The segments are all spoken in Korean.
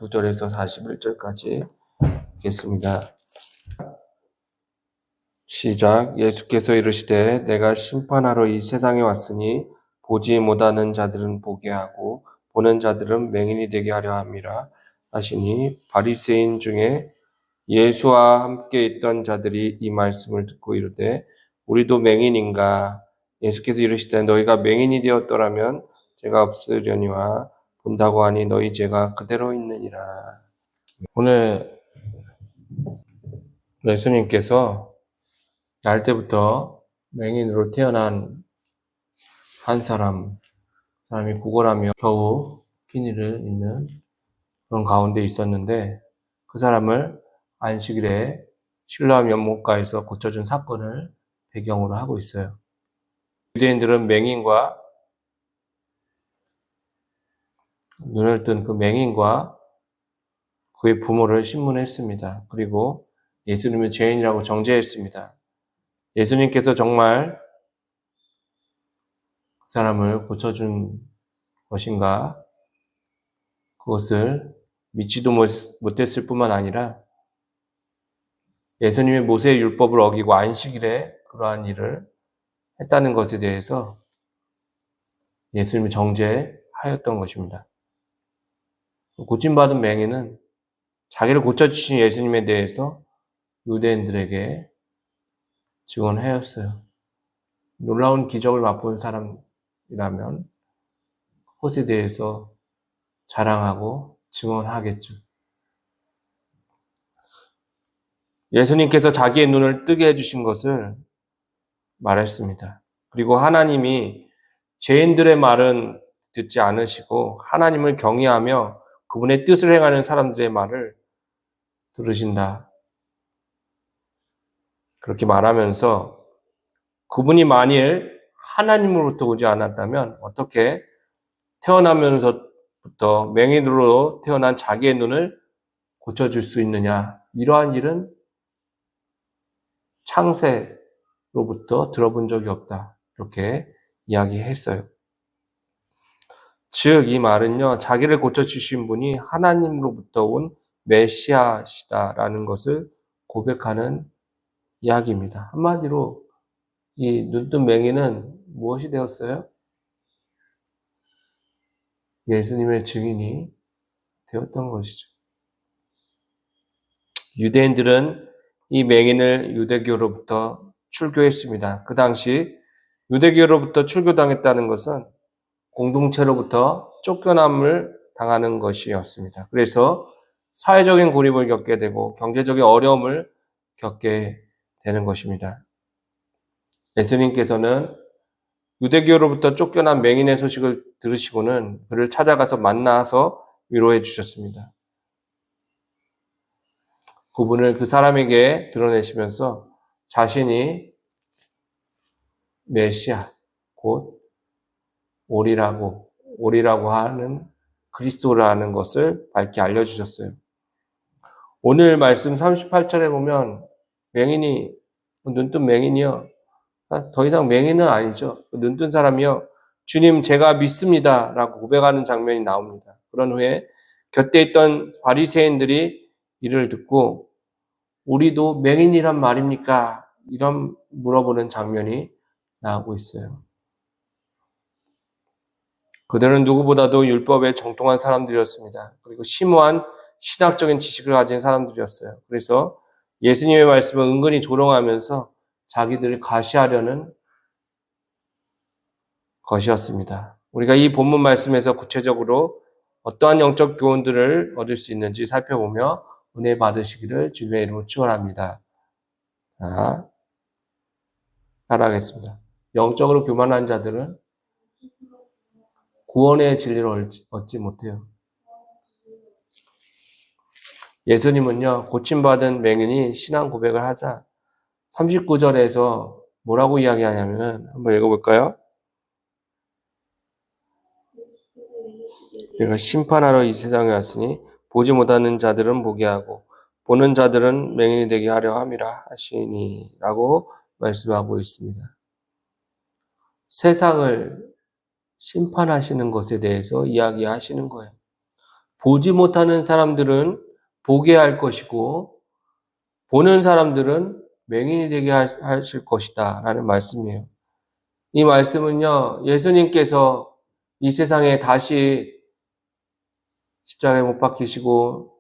39절에서 41절까지 읽겠습니다. 시작. 예수께서 이르시되 내가 심판하러 이 세상에 왔으니 보지 못하는 자들은 보게 하고 보는 자들은 맹인이 되게 하려 함이라 하시니 바리새인 중에 예수와 함께 있던 자들이 이 말씀을 듣고 이르되 우리도 맹인인가? 예수께서 이르시되 너희가 맹인이 되었더라면 죄가 없으려니와 본다고 하니 너희 죄가 그대로 있느니라. 오늘 예수님께서 날 때부터 맹인으로 태어난 한 사람이 구걸하며 겨우 피니를 잇는 그런 가운데 있었는데 그 사람을 안식일에 실로암 연못가에서 고쳐준 사건을 배경으로 하고 있어요. 유대인들은 맹인과 눈을 뜬 그 맹인과 그의 부모를 신문했습니다. 그리고 예수님을 죄인이라고 정죄했습니다. 예수님께서 정말 그 사람을 고쳐준 것인가? 그것을 믿지도 못했을 뿐만 아니라 예수님의 모세의 율법을 어기고 안식일에 그러한 일을 했다는 것에 대해서 예수님이 정죄하였던 것입니다. 고침받은 맹인은 자기를 고쳐주신 예수님에 대해서 유대인들에게 증언하였어요. 놀라운 기적을 맛본 사람이라면 그것에 대해서 자랑하고 증언하겠죠. 예수님께서 자기의 눈을 뜨게 해주신 것을 말했습니다. 그리고 하나님이 죄인들의 말은 듣지 않으시고 하나님을 경외하며 그분의 뜻을 행하는 사람들의 말을 들으신다. 그렇게 말하면서 그분이 만일 하나님으로부터 오지 않았다면 어떻게 태어나면서부터 맹인으로 태어난 자기의 눈을 고쳐줄 수 있느냐. 이러한 일은 창세로부터 들어본 적이 없다. 이렇게 이야기했어요. 즉, 이 말은요, 자기를 고쳐주신 분이 하나님으로부터 온 메시아시다라는 것을 고백하는 이야기입니다. 한마디로 이 눈뜬 맹인은 무엇이 되었어요? 예수님의 증인이 되었던 것이죠. 유대인들은 이 맹인을 유대교로부터 출교했습니다. 그 당시 유대교로부터 출교당했다는 것은 공동체로부터 쫓겨남을 당하는 것이었습니다. 그래서 사회적인 고립을 겪게 되고 경제적인 어려움을 겪게 되는 것입니다. 예수님께서는 유대교로부터 쫓겨난 맹인의 소식을 들으시고는 그를 찾아가서 만나서 위로해 주셨습니다. 그분을 그 사람에게 드러내시면서 자신이 메시아, 곧 오리라고 하는 그리스도라는 것을 밝게 알려주셨어요. 오늘 말씀 38절에 보면 맹인이, 눈뜬 맹인이요. 더 이상 맹인은 아니죠. 눈뜬 사람이요. 주님, 제가 믿습니다. 라고 고백하는 장면이 나옵니다. 그런 후에 곁에 있던 바리새인들이 이를 듣고 우리도 맹인이란 말입니까? 이런 물어보는 장면이 나오고 있어요. 그들은 누구보다도 율법에 정통한 사람들이었습니다. 그리고 심오한 신학적인 지식을 가진 사람들이었어요. 그래서 예수님의 말씀을 은근히 조롱하면서 자기들을 과시하려는 것이었습니다. 우리가 이 본문 말씀에서 구체적으로 어떠한 영적 교훈들을 얻을 수 있는지 살펴보며 은혜 받으시기를 주님의 이름으로 축원합니다. 자, 따라하겠습니다. 영적으로 교만한 자들은 구원의 진리를 얻지 못해요. 예수님은요, 고침받은 맹인이 신앙 고백을 하자 39절에서 뭐라고 이야기하냐면 한번 읽어볼까요? 내가 심판하러 이 세상에 왔으니 보지 못하는 자들은 보게 하고 보는 자들은 맹인이 되게 하려 함이라 하시니 라고 말씀하고 있습니다. 세상을 심판하시는 것에 대해서 이야기하시는 거예요. 보지 못하는 사람들은 보게 할 것이고 보는 사람들은 맹인이 되게 하실 것이다 라는 말씀이에요. 이 말씀은요, 예수님께서 이 세상에 다시 십자가에 못 박히시고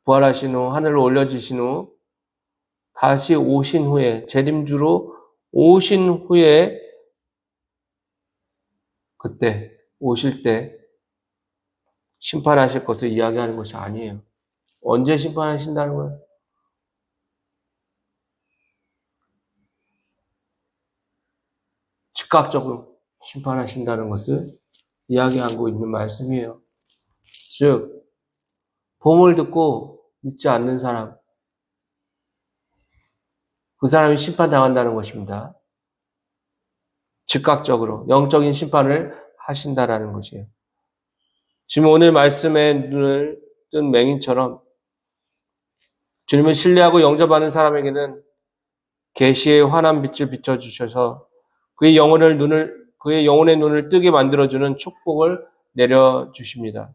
부활하신 후 하늘로 올려지신 후 다시 오신 후에 재림주로 오신 후에 그때 오실 때 심판하실 것을 이야기하는 것이 아니에요. 언제 심판하신다는 거예요? 즉각적으로 심판하신다는 것을 이야기하고 있는 말씀이에요. 즉, 복음을 듣고 믿지 않는 사람, 그 사람이 심판당한다는 것입니다. 즉각적으로 영적인 심판을 하신다라는 것이에요. 지금 오늘 말씀에 눈을 뜬 맹인처럼 주님을 신뢰하고 영접하는 사람에게는 계시의 환한 빛을 비춰주셔서 그의 영혼의 눈을 뜨게 만들어주는 축복을 내려주십니다.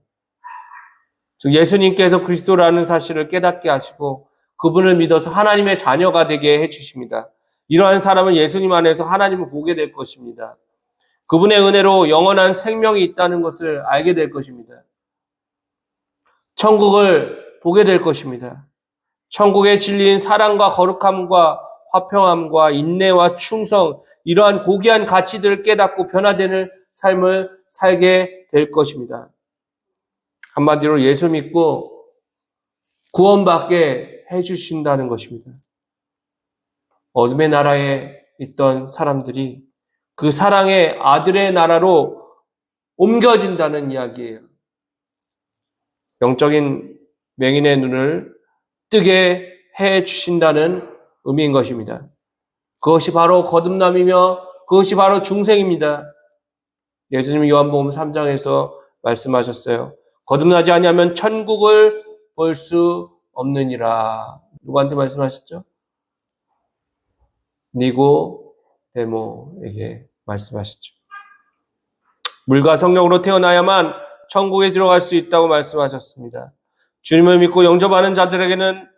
즉 예수님께서 그리스도라는 사실을 깨닫게 하시고 그분을 믿어서 하나님의 자녀가 되게 해주십니다. 이러한 사람은 예수님 안에서 하나님을 보게 될 것입니다. 그분의 은혜로 영원한 생명이 있다는 것을 알게 될 것입니다. 천국을 보게 될 것입니다. 천국의 진리인 사랑과 거룩함과 화평함과 인내와 충성, 이러한 고귀한 가치들을 깨닫고 변화되는 삶을 살게 될 것입니다. 한마디로 예수 믿고 구원받게 해주신다는 것입니다. 어둠의 나라에 있던 사람들이 그 사랑의 아들의 나라로 옮겨진다는 이야기예요. 영적인 맹인의 눈을 뜨게 해주신다는 의미인 것입니다. 그것이 바로 거듭남이며 그것이 바로 중생입니다. 예수님이 요한복음 3장에서 말씀하셨어요. 거듭나지 아니하면 천국을 볼 수 없느니라. 누구한테 말씀하셨죠? 니고데모에게 말씀하셨죠. 물과 성령으로 태어나야만 천국에 들어갈 수 있다고 말씀하셨습니다. 주님을 믿고 영접하는 자들에게는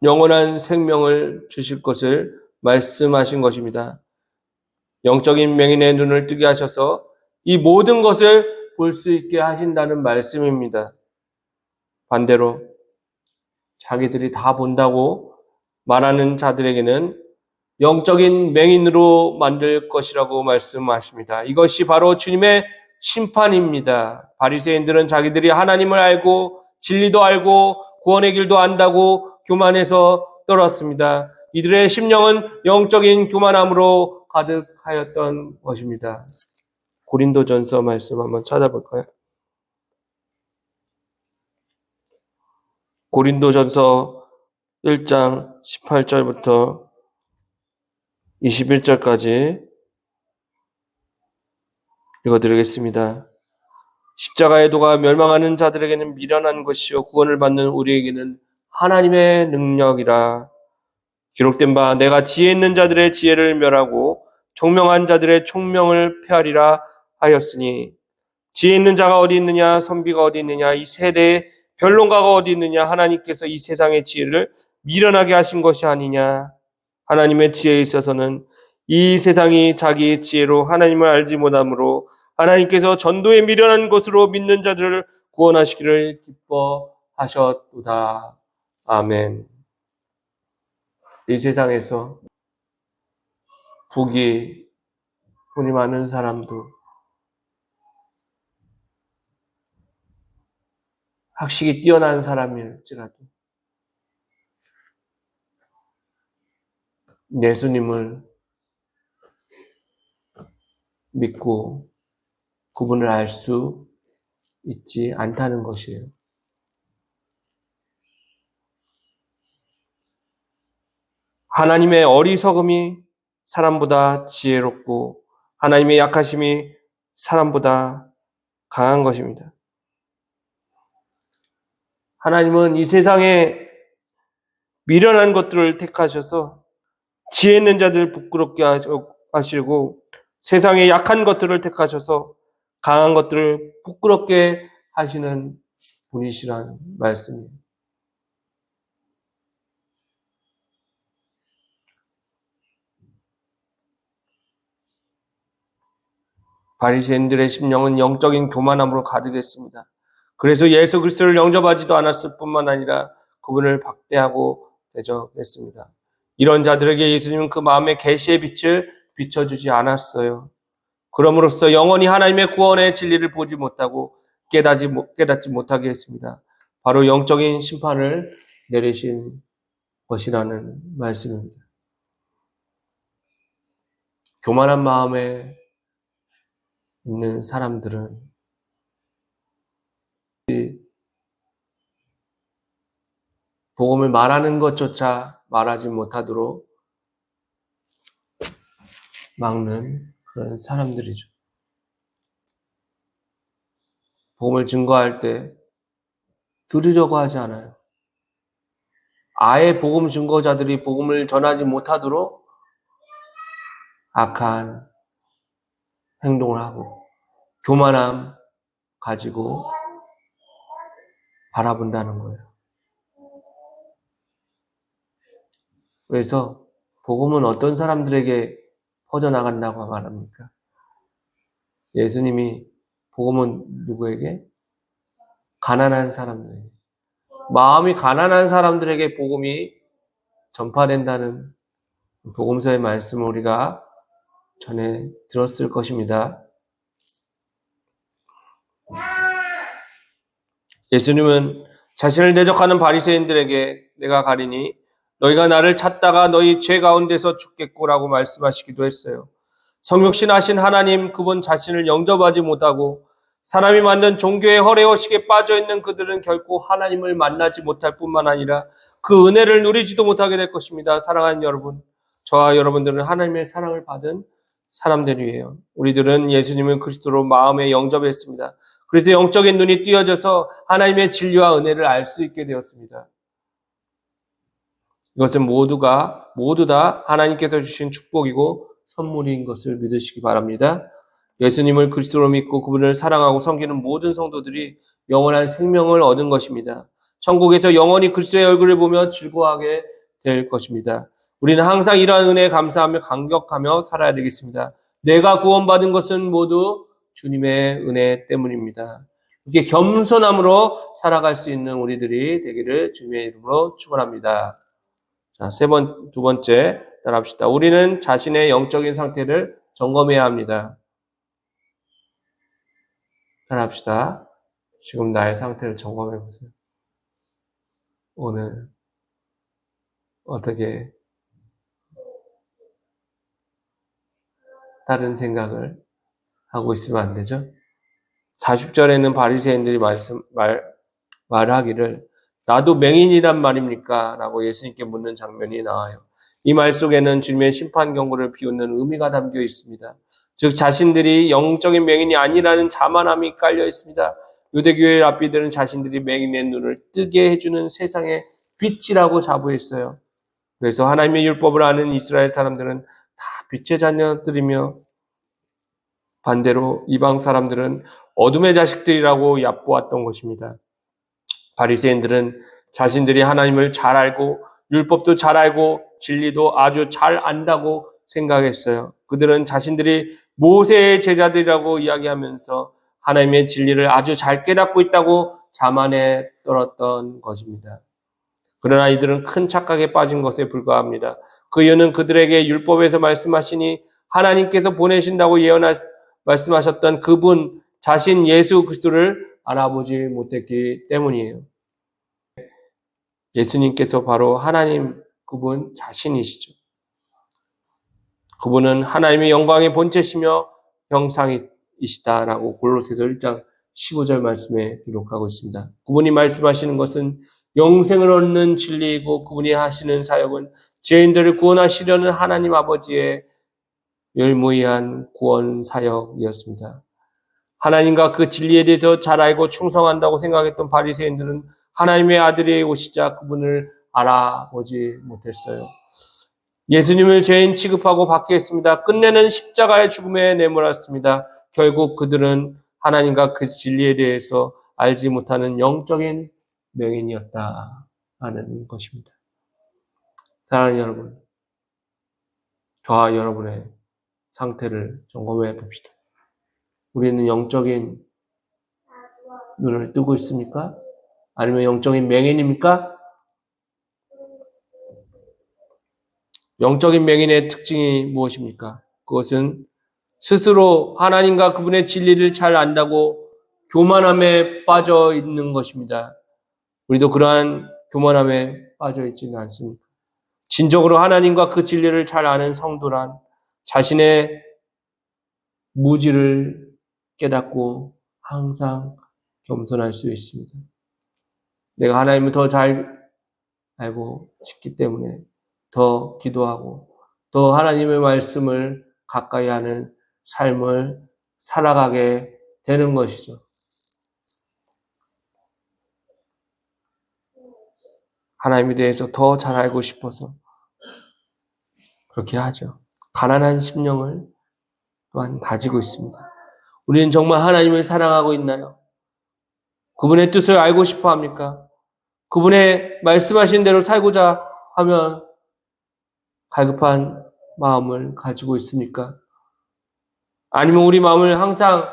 영원한 생명을 주실 것을 말씀하신 것입니다. 영적인 맹인의 눈을 뜨게 하셔서 이 모든 것을 볼 수 있게 하신다는 말씀입니다. 반대로 자기들이 다 본다고 말하는 자들에게는 영적인 맹인으로 만들 것이라고 말씀하십니다. 이것이 바로 주님의 심판입니다. 바리새인들은 자기들이 하나님을 알고 진리도 알고 구원의 길도 안다고 교만해서 떨었습니다. 이들의 심령은 영적인 교만함으로 가득하였던 것입니다. 고린도전서 말씀 한번 찾아볼까요? 고린도전서 1장 18절부터 21절까지 읽어드리겠습니다. 십자가의 도가 멸망하는 자들에게는 미련한 것이요 구원을 받는 우리에게는 하나님의 능력이라. 기록된 바 내가 지혜 있는 자들의 지혜를 멸하고 총명한 자들의 총명을 폐하리라 하였으니 지혜 있는 자가 어디 있느냐 선비가 어디 있느냐 이 세대의 변론가가 어디 있느냐 하나님께서 이 세상의 지혜를 미련하게 하신 것이 아니냐. 하나님의 지혜에 있어서는 이 세상이 자기의 지혜로 하나님을 알지 못하므로 하나님께서 전도에 미련한 것으로 믿는 자들을 구원하시기를 기뻐하셨도다. 아멘. 이 세상에서 돈이 많은 사람도 학식이 뛰어난 사람일지라도 예수님을 믿고 그분을 알 수 있지 않다는 것이에요. 하나님의 어리석음이 사람보다 지혜롭고 하나님의 약하심이 사람보다 강한 것입니다. 하나님은 이 세상에 미련한 것들을 택하셔서 지혜 있는 자들 부끄럽게 하시고 세상에 약한 것들을 택하셔서 강한 것들을 부끄럽게 하시는 분이시라는 말씀이에요. 바리새인들의 심령은 영적인 교만함으로 가득했습니다. 그래서 예수 그리스도를 영접하지도 않았을 뿐만 아니라 그분을 박대하고 대적했습니다. 이런 자들에게 예수님은 그 마음의 계시의 빛을 비춰주지 않았어요. 그럼으로써 영원히 하나님의 구원의 진리를 보지 못하고 깨닫지 못하게 했습니다. 바로 영적인 심판을 내리신 것이라는 말씀입니다. 교만한 마음에 있는 사람들은 복음을 말하는 것조차 말하지 못하도록 막는 그런 사람들이죠. 복음을 증거할 때 들으려고 하지 않아요. 아예 복음 증거자들이 복음을 전하지 못하도록 악한 행동을 하고 교만함 가지고 바라본다는 거예요. 그래서 복음은 어떤 사람들에게 퍼져나간다고 말합니까? 예수님이 복음은 누구에게? 가난한 사람들에게. 마음이 가난한 사람들에게 복음이 전파된다는 복음서의 말씀을 우리가 전에 들었을 것입니다. 예수님은 자신을 대적하는 바리새인들에게 내가 가리니 너희가 나를 찾다가 너희 죄 가운데서 죽겠고라고 말씀하시기도 했어요. 성육신하신 하나님 그분 자신을 영접하지 못하고 사람이 만든 종교의 허례허식에 빠져있는 그들은 결코 하나님을 만나지 못할 뿐만 아니라 그 은혜를 누리지도 못하게 될 것입니다. 사랑하는 여러분, 저와 여러분들은 하나님의 사랑을 받은 사람들이에요. 우리들은 예수님을 그리스도로 마음에 영접했습니다. 그래서 영적인 눈이 띄어져서 하나님의 진리와 은혜를 알 수 있게 되었습니다. 이것은 모두 다 하나님께서 주신 축복이고 선물인 것을 믿으시기 바랍니다. 예수님을 그리스도로 믿고 그분을 사랑하고 섬기는 모든 성도들이 영원한 생명을 얻은 것입니다. 천국에서 영원히 그리스도의 얼굴을 보며 즐거워하게 될 것입니다. 우리는 항상 이러한 은혜에 감사하며 감격하며 살아야 되겠습니다. 내가 구원받은 것은 모두 주님의 은혜 때문입니다. 이렇게 겸손함으로 살아갈 수 있는 우리들이 되기를 주님의 이름으로 축원합니다. 자, 두 번째 따라합시다. 우리는 자신의 영적인 상태를 점검해야 합니다. 따라합시다. 지금 나의 상태를 점검해 보세요. 오늘 어떻게 다른 생각을 하고 있으면 안 되죠? 40절에는 바리새인들이 말하기를 나도 맹인이란 말입니까? 라고 예수님께 묻는 장면이 나와요. 이 말 속에는 주님의 심판 경고를 비웃는 의미가 담겨 있습니다. 즉 자신들이 영적인 맹인이 아니라는 자만함이 깔려 있습니다. 유대교회 랍비들은 자신들이 맹인의 눈을 뜨게 해주는 세상의 빛이라고 자부했어요. 그래서 하나님의 율법을 아는 이스라엘 사람들은 다 빛의 자녀들이며 반대로 이방 사람들은 어둠의 자식들이라고 얕보았던 것입니다. 바리새인들은 자신들이 하나님을 잘 알고 율법도 잘 알고 진리도 아주 잘 안다고 생각했어요. 그들은 자신들이 모세의 제자들이라고 이야기하면서 하나님의 진리를 아주 잘 깨닫고 있다고 자만해 떨었던 것입니다. 그러나 이들은 큰 착각에 빠진 것에 불과합니다. 그 이유는 그들에게 율법에서 말씀하시니 하나님께서 보내신다고 말씀하셨던 그분 자신 예수 그리스도를 알아보지 못했기 때문이에요. 예수님께서 바로 하나님 그분 자신이시죠. 그분은 하나님의 영광의 본체시며 형상이시다라고 골로새서 1장 15절 말씀에 기록하고 있습니다. 그분이 말씀하시는 것은 영생을 얻는 진리이고 그분이 하시는 사역은 죄인들을 구원하시려는 하나님 아버지의 열무이한 구원 사역이었습니다. 하나님과 그 진리에 대해서 잘 알고 충성한다고 생각했던 바리새인들은 하나님의 아들이 오시자 그분을 알아보지 못했어요. 예수님을 죄인 취급하고 박해했습니다. 끝내는 십자가의 죽음에 내몰았습니다. 결국 그들은 하나님과 그 진리에 대해서 알지 못하는 영적인 맹인이었다 하는 것입니다. 사랑하는 여러분, 저와 여러분의 상태를 점검해 봅시다. 우리는 영적인 눈을 뜨고 있습니까? 아니면 영적인 맹인입니까? 영적인 맹인의 특징이 무엇입니까? 그것은 스스로 하나님과 그분의 진리를 잘 안다고 교만함에 빠져 있는 것입니다. 우리도 그러한 교만함에 빠져 있지는 않습니까? 진정으로 하나님과 그 진리를 잘 아는 성도란 자신의 무지를 깨닫고 항상 겸손할 수 있습니다. 내가 하나님을 더 잘 알고 싶기 때문에 더 기도하고 더 하나님의 말씀을 가까이 하는 삶을 살아가게 되는 것이죠. 하나님에 대해서 더 잘 알고 싶어서 그렇게 하죠. 가난한 심령을 또한 가지고 있습니다. 우리는 정말 하나님을 사랑하고 있나요? 그분의 뜻을 알고 싶어 합니까? 그분의 말씀하신 대로 살고자 하면 갈급한 마음을 가지고 있습니까? 아니면 우리 마음을 항상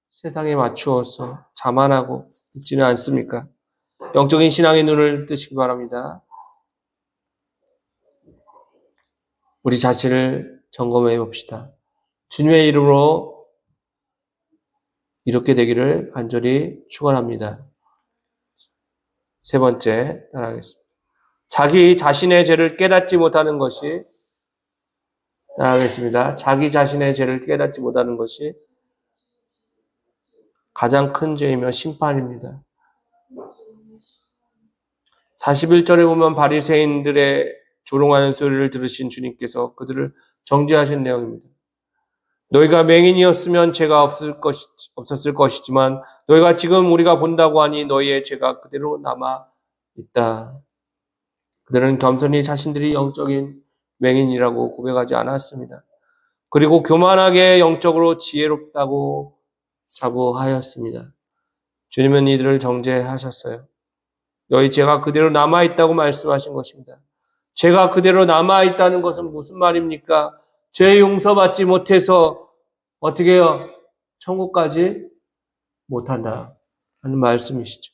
세상에 맞추어서 자만하고 있지는 않습니까? 영적인 신앙의 눈을 뜨시기 바랍니다. 우리 자신을 점검해 봅시다. 주님의 이름으로 이렇게 되기를 간절히 축원합니다. 세 번째 따라하겠습니다. 자기 자신의 죄를 깨닫지 못하는 것이 따라하겠습니다. 자기 자신의 죄를 깨닫지 못하는 것이 가장 큰 죄이며 심판입니다. 41절에 보면 바리새인들의 조롱하는 소리를 들으신 주님께서 그들을 정죄하신 내용입니다. 너희가 맹인이었으면 죄가 없었을 것이지만 너희가 지금 우리가 본다고 하니 너희의 죄가 그대로 남아 있다. 그들은 겸손히 자신들이 영적인 맹인이라고 고백하지 않았습니다. 그리고 교만하게 영적으로 지혜롭다고 자부하였습니다. 주님은 이들을 정죄하셨어요. 너희 죄가 그대로 남아있다고 말씀하신 것입니다. 죄가 그대로 남아있다는 것은 무슨 말입니까? 죄 용서받지 못해서 어떻게 해요? 천국까지 못한다 하는 말씀이시죠.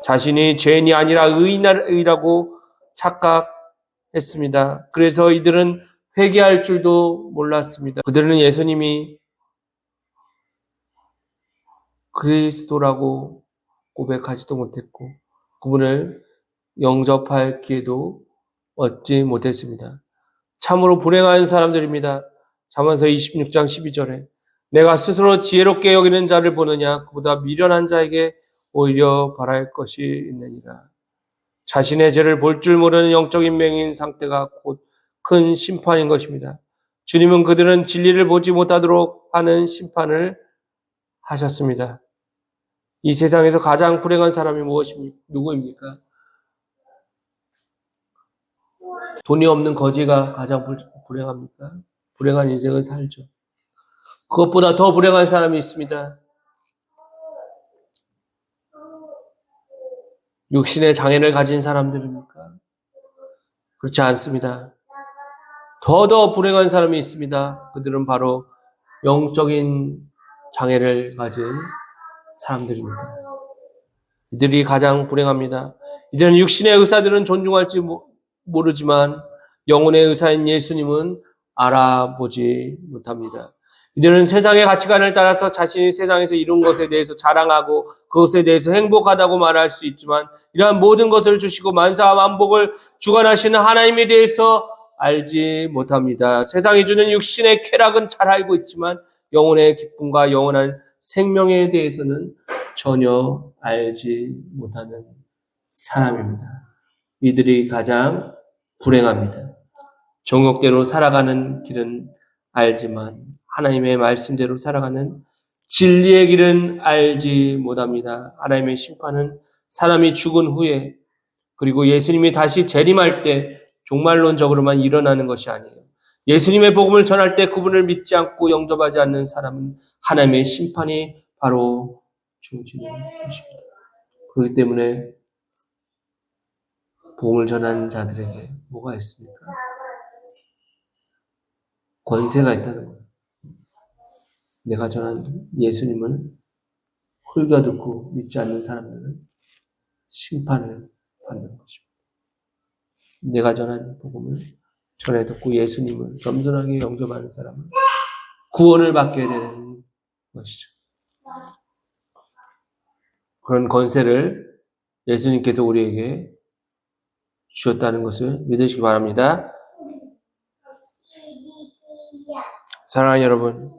자신이 죄인이 아니라 의라고 착각했습니다. 그래서 이들은 회개할 줄도 몰랐습니다. 그들은 예수님이 그리스도라고 고백하지도 못했고 그분을 영접할 기회도 얻지 못했습니다. 참으로 불행한 사람들입니다. 잠언서 26장 12절에 내가 스스로 지혜롭게 여기는 자를 보느냐 그보다 미련한 자에게 오히려 바랄 것이 있느니라. 자신의 죄를 볼 줄 모르는 영적인 맹인 상태가 곧 큰 심판인 것입니다. 주님은 그들은 진리를 보지 못하도록 하는 심판을 하셨습니다. 이 세상에서 가장 불행한 사람이 누구입니까? 돈이 없는 거지가 가장 불행합니까? 불행한 인생을 살죠. 그것보다 더 불행한 사람이 있습니다. 육신의 장애를 가진 사람들입니까? 그렇지 않습니다. 더 불행한 사람이 있습니다. 그들은 바로 영적인 장애를 가진 사람들입니다. 이들이 가장 불행합니다. 이들은 육신의 의사들은 존중할지 모르지만 영혼의 의사인 예수님은 알아보지 못합니다. 이들은 세상의 가치관을 따라서 자신이 세상에서 이룬 것에 대해서 자랑하고 그것에 대해서 행복하다고 말할 수 있지만 이러한 모든 것을 주시고 만사 만복을 주관하시는 하나님에 대해서 알지 못합니다. 세상이 주는 육신의 쾌락은 잘 알고 있지만 영혼의 기쁨과 영원한 생명에 대해서는 전혀 알지 못하는 사람입니다. 이들이 가장 불행합니다. 정욕대로 살아가는 길은 알지만 하나님의 말씀대로 살아가는 진리의 길은 알지 못합니다. 하나님의 심판은 사람이 죽은 후에 그리고 예수님이 다시 재림할 때 종말론적으로만 일어나는 것이 아니에요. 예수님의 복음을 전할 때 그분을 믿지 않고 영접하지 않는 사람은 하나님의 심판이 바로 주어지는 것입니다. 그렇기 때문에 복음을 전하는 자들에게 뭐가 있습니까? 권세가 있다는 거예요. 내가 전한 예수님을 홀겨듣고 믿지 않는 사람들은 심판을 받는 것입니다. 내가 전한 복음을 전해 듣고 예수님을 겸손하게 영접하는 사람은 구원을 받게 되는 것이죠. 그런 권세를 예수님께서 우리에게 주셨다는 것을 믿으시기 바랍니다. 사랑하는 여러분,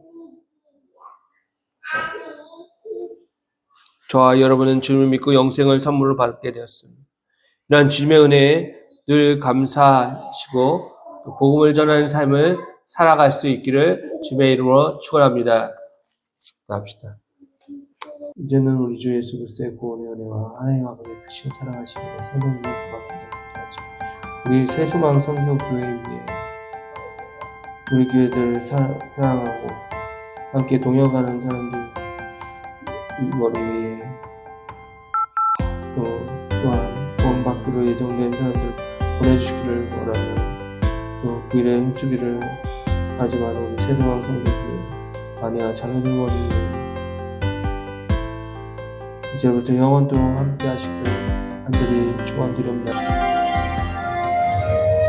저와 여러분은 주님을 믿고 영생을 선물로 받게 되었습니다. 이러한 주님의 은혜에 늘 감사하시고 복음을 전하는 삶을 살아갈 수 있기를 주님의 이름으로 축원합니다. 합시다. 이제는 우리 주 예수 그리스도의 구원의 은혜와 하나님 아버지의 크신 사랑하심과 성령님의 고맙게 하시고 우리 새소망 성교교회 위에 우리 교회들 사랑하고 함께 동역하는 사람들 머리 위에 또한 구원받기로 예정된 사람들 보내주시기를 원하며 또 그 일에 힘쓰기를 다짐하는 우리 새소망 성교교회 아내와 자녀들 머리 위에 이제부터 영원토록 함께 하시기를 간절히 축원드립니다.